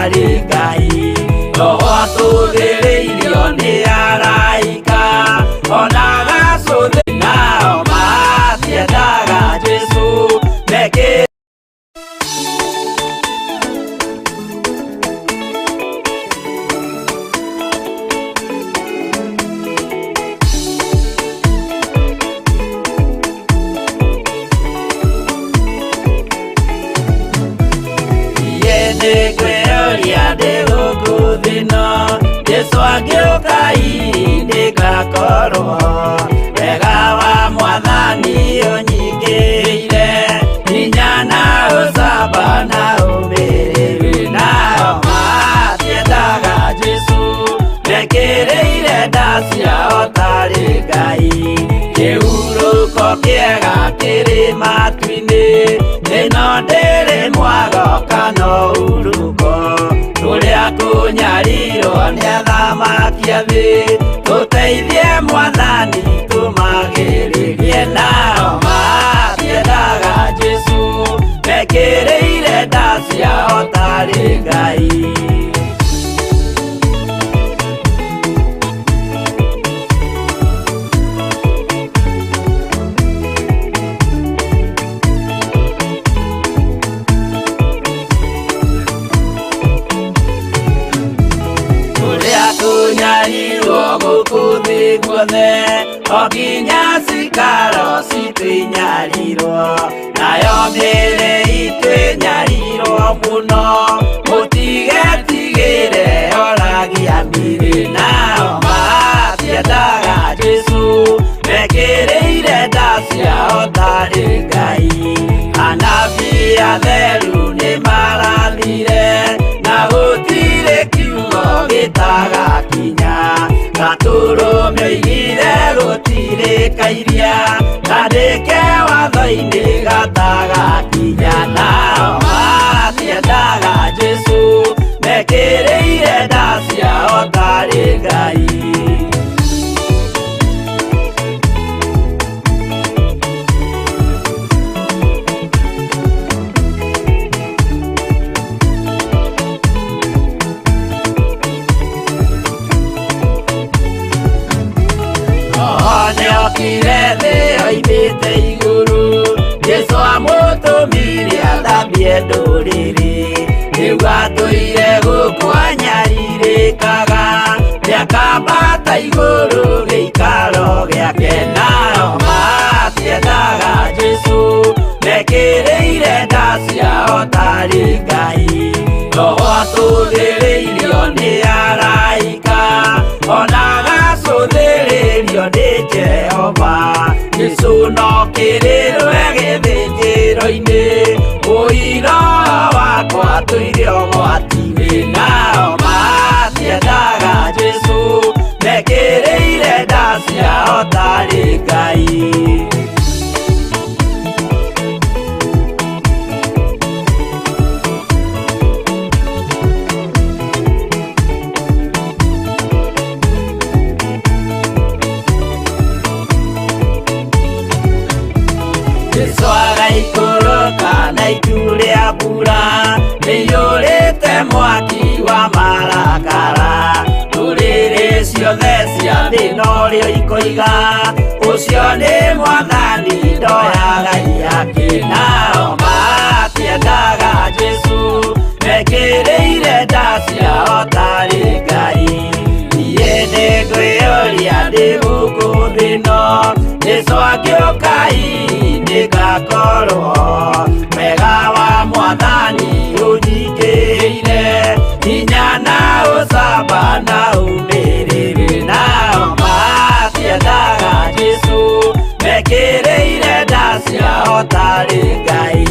tarĩ Ngai. Roho atũthĩrĩirio nĩ araika, ona gacũthĩ nao matiendaga Jesũ mekĩ. Jesũ agĩũka ndĩgakorwo, wega wa Mwathani ũnyingĩire, hinya na ũcamba na ũmĩrĩru, nao matiendaga Jesũ mekĩrĩire nda ciao tarĩ Ngai. Kĩhurũko kĩega kĩrĩ matu-inĩ, ĩno ndĩrĩ mwago kana ũruko, tũrĩa kũnyarirwo nĩ athamaki a thĩ, tũteithie Mwathani tũmagĩrĩrie, nao matiendaga Jesũ mekĩrĩire nda ciao tarĩ Ngai. Tunyarirwo gũkũ thĩ guothe, o nginya cikaro citwĩnyarirwo, nayo mĩĩrĩ itwĩnyarirwo mũno, mũtigetigĩre oragia mĩĩrĩ, nao matiendaga Jesũ mekĩrĩire nda ciao tarĩ Ngai. Anabii atheru nĩ marathire, na gũtirĩ kiugo gĩtagakinya, gatũrũme oigire gũtirĩ kairia, kandĩke watho-inĩ gatagakinya, nao matiendaga Jesũ mekĩrĩire nda ciao tarĩ Ngai. Okire thĩ oimĩte igũrũ, Jesũ amũtũmire athambie ndũrĩrĩ, rĩu atũire gũkũ anyarirĩkaga, nĩakambata igũrũ gĩikaro gĩake, nao matiendaga Jesũ mekĩrĩire nda ciao tarĩ Ngai. Roho atũthĩrĩirio nĩ araika, ona gacũthĩrĩrio nĩ Jehova, Jesũ no kĩrĩrwe gĩthĩnjĩro-inĩ, ũira wakwa tũire ũgwati-inĩ, nao matiendaga Jesũ mekĩrĩire nda ciao tarĩ Ngai. Jesũ agaikũrũka na itu rĩa mbura, nĩiyũrĩte mwaki wa marakara, ndũrĩrĩ ciothe cia thĩ norĩo ikoiga, ũcio nĩ Mwathani ndoyaga yake, nao matiendaga Jesũ mekĩrĩire nda ciao tarĩ Ngai. Niĩ nĩngwĩyũria ndĩ gũkũ thĩ ĩno, Jesũ agĩũka ndĩgakorwo, wega wa Mwathani ũnyingĩire, hinya na ũcamba na ũmĩrĩru, nao matiendaga Jesũ mekĩrĩire nda ciao tarĩ Ngai.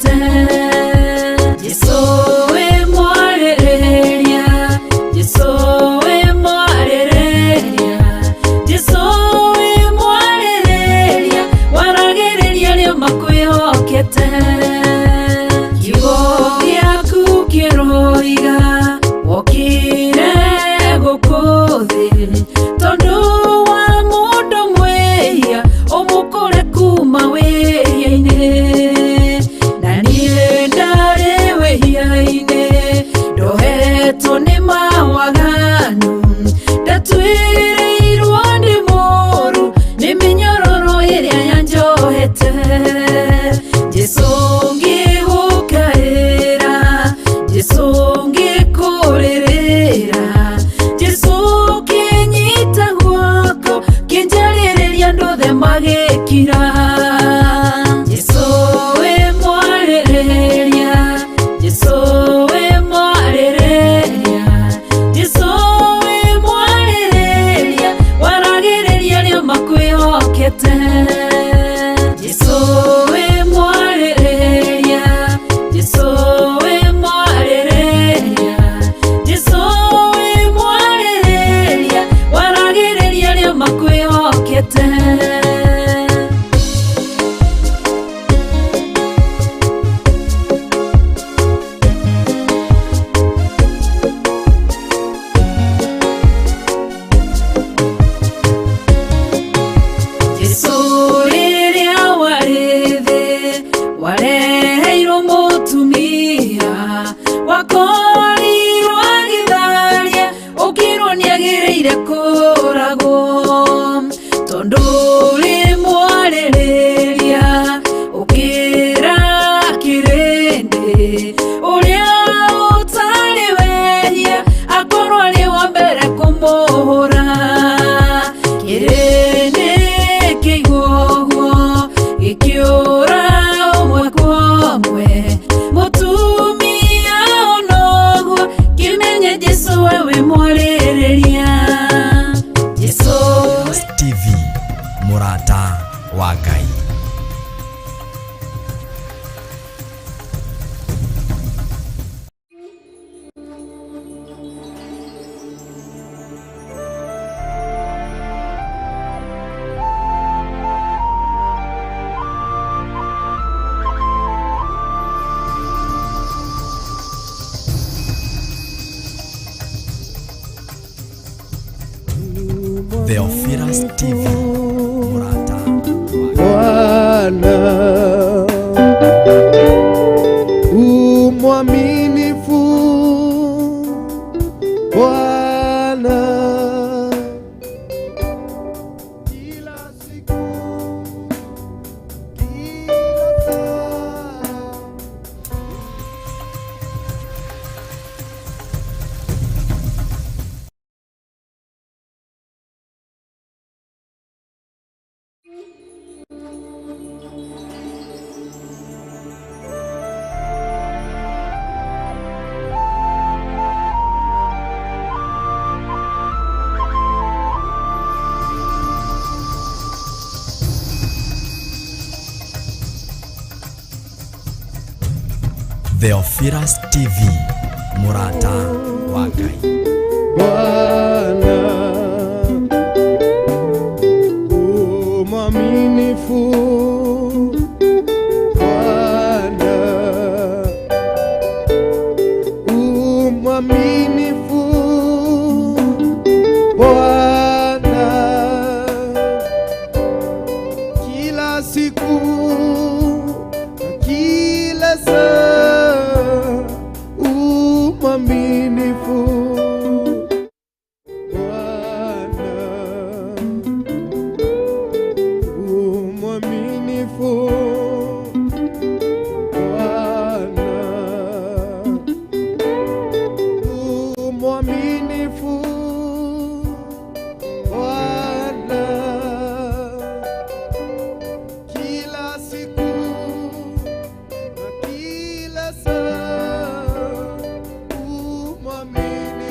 okete Jesuwe mwarereria Jesuwe mwarereria Jesuwe mwarereria waragereria leo makwihokete kiugo giaku kiroiga wokire gukuthi tondu wa mundu mwehia umukore kuma wehia-ini na nie ndari wehia-ini ndohetwo ni mawaganu ndatuiriirwo ndi muru ni minyororo iria yanjohete Jesu ngigukaira Jesu ngikuririra Jesu kinyita guoko kinjariria nduthe magikira Jesu we mwarereria Jesu we mwarereria Jesu we mwarereria waragereria leo makwihokete Jesu we mwarereria Jesu we mwarereria Jesu we mwarereria waragereria leo makwihokete Jesu riria warithi wareheirwo mutumia wakorirwo agitharia ukirwo niagiriire kuragwo tondu uri mwarereria ukira kirindi uria utari wehia akorwo ari wa mbere kumuhura kirindi kiiguo gikiura umwe kwa umwe mutumia onoguo kimenye Jesu wewe mwarereria Jesu TV MURATA wa Ngai. Theophilus TV MURATA Bwana mwaminifu Bwana kila siku kila saa Theophilus TV MURATA wa Ngai. Bwana mwaminifu Bwana mwaminifu Bwana kila siku kila saa mwaminifu Bwana mwaminifu Bwana mwaminifu Bwana kila siku na kila saa mwaminifu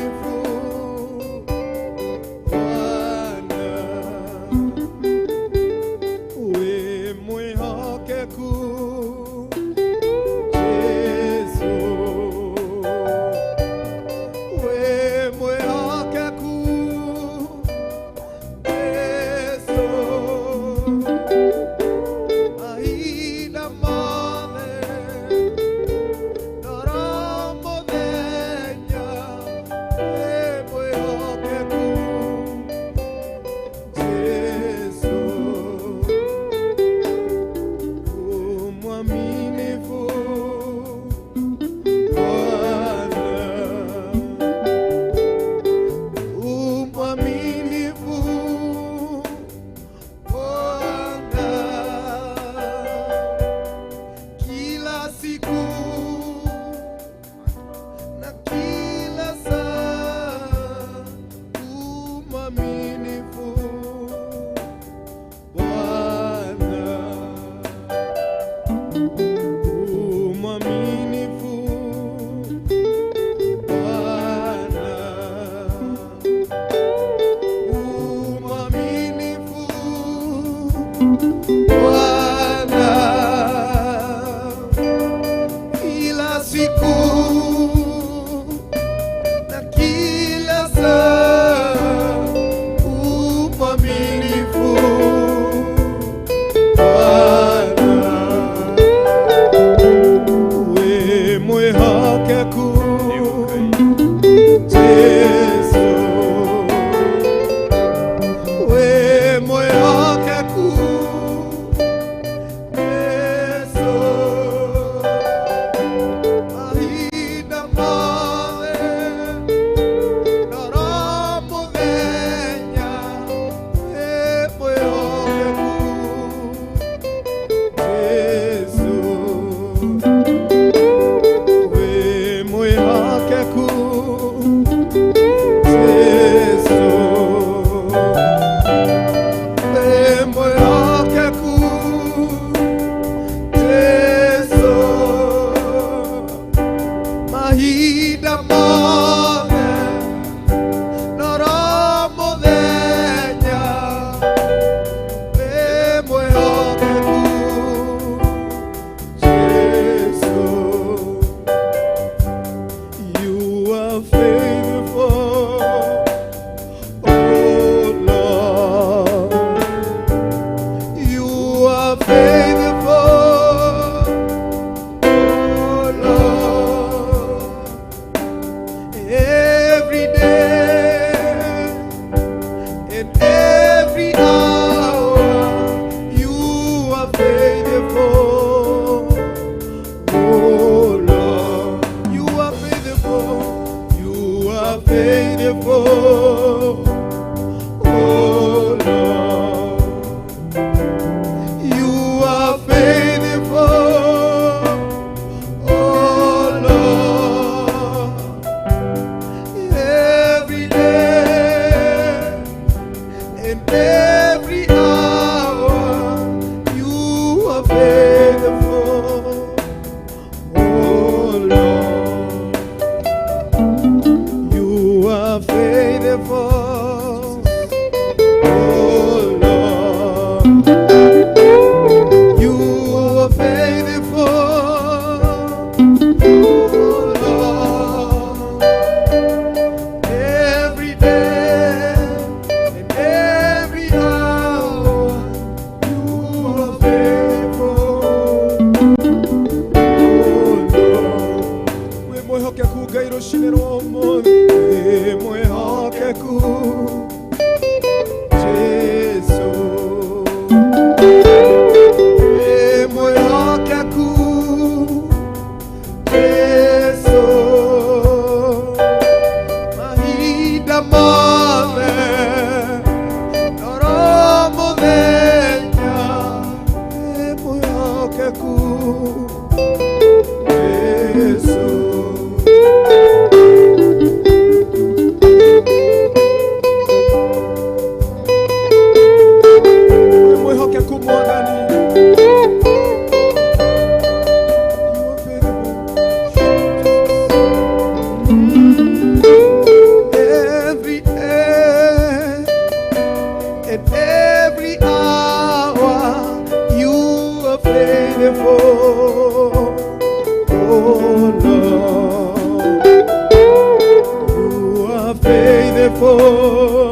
Bwana, kila siku na kila saa umwaminifu. Bwana, we mwehakeku Yesu, we mwehakeku Yesu, mahina mothe nora muthenya, we mwehakeku Yesu, we mwehakeku faithful.